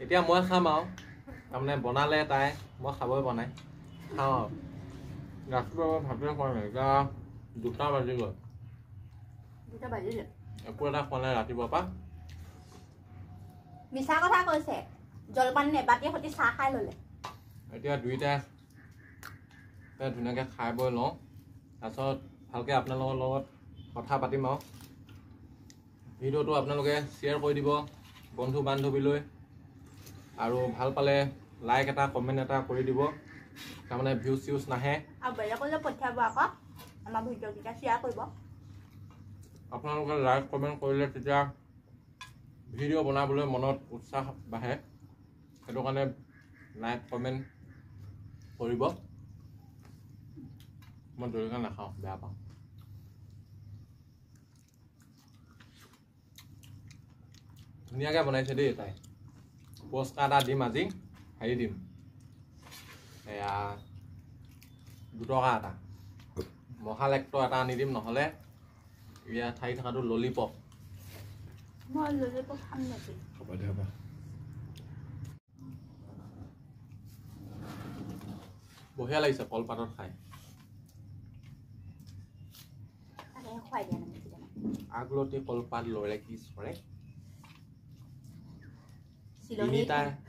এতিয়া মই খাম আৰু তাৰমানে বনালে তাই মই খাবই বনাই খাওঁ আৰু ৰাতিপুৱা ভাতে খোৱা নাই এতিয়া 2টা বাজি গ'ল 2টা বাজিলে একো এটা খোৱা নাই ৰাতিপুৱাৰ পৰা মিছা কথা কৈছে জলপান নেবাতি সতি চাহ খাই ল'লে এতিয়া দুইটাই ধুনীয়াকৈ খাই বৈ লওঁ তাৰপিছত ভালকৈ আপোনালোকৰ লগত কথা পাতিম আৰু ভিডিঅ'টো আপোনালোকে শ্বেয়াৰ কৰি দিব বন্ধু বান্ধৱীলৈ আৰু ভাল পালে লাইক এটা কমেণ্ট এটা কৰি দিব তাৰমানে ভিউজ চিউজ নাহে আৰু বেলেগলৈ পঠিয়াব আকৌ আমাৰ ভিডিঅ'কেইটা শ্বেয়াৰ কৰিব আপোনালোকে লাইক কমেণ্ট কৰিলে তেতিয়া ভিডিঅ' বনাবলৈ মনত উৎসাহ বাঢ়ে সেইটো কাৰণে লাইক কমেণ্ট কৰিব মই জলকীয়া নাখাওঁ বেয়া পাওঁ ধুনীয়াকৈ বনাইছে দেই তাই পুৰস্কাৰ এটা দিম আজি হেৰি দিম এয়া 2 টকা এটা মহালেক্ট এটা আনি দিম নহ'লে ইয়াত ঠাই থকাটো ললিপপ মই ললিপপ খাম নেকি হ'ব দে হ'ব বঢ়িয়া লাগিছে কলপাতত খাই খুৱাই দিয়া নাই আগলতি কলপাত লৰে কি চৰে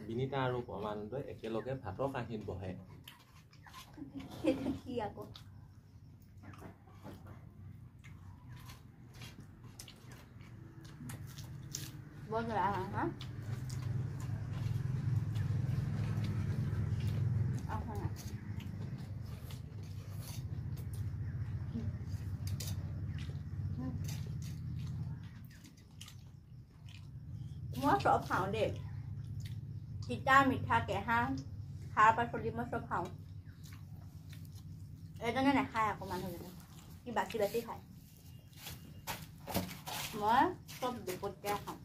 বিনিতা আৰু পৰমানন্দই একেলগে ভাতৰ কাঁহীত বহে কি আকৌ बहुत बड़ा है हाँ मैं सब खाऊं दे तीता मीठा केहा खार पाचली मैं सब खाऊं एजने नाखाय আকৌ মানুহজনে কি বাছি বাছি খায় মই সব দুপটকে খাওঁ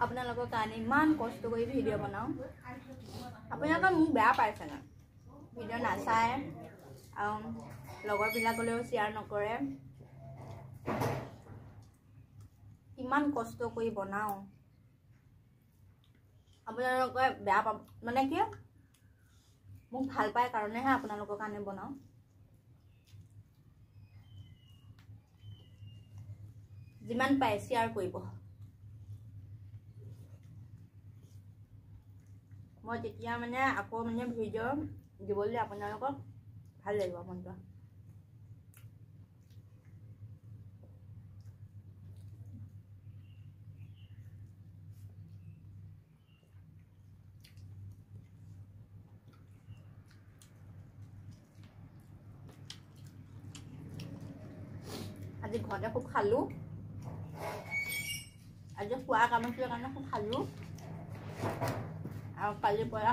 আপোনালোকৰ কাৰণে ইমান কষ্ট কৰি ভিডিঅ' বনাওঁ আপোনালোকে মোক বেয়া পাইছে না ভিডিঅ' নাচায় আৰু লগৰবিলাকলৈও শ্বেয়াৰ নকৰে ইমান কষ্ট কৰি বনাওঁ আপোনালোকে বেয়া পাব মানে কি মোক ভাল পায় কাৰণেহে আপোনালোকৰ কাৰণে বনাওঁ যিমান পায় শ্বেয়াৰ কৰিব মই তেতিয়া মানে আকৌ মানে ভিডিঅ' দিবলৈ আপোনালোকক ভাল লাগিব মনটো আজি ঘৰতে খুব খালো আজি খোৱা কাম আছিলে কাৰণে খুব খালো আৰু কালিৰ পৰা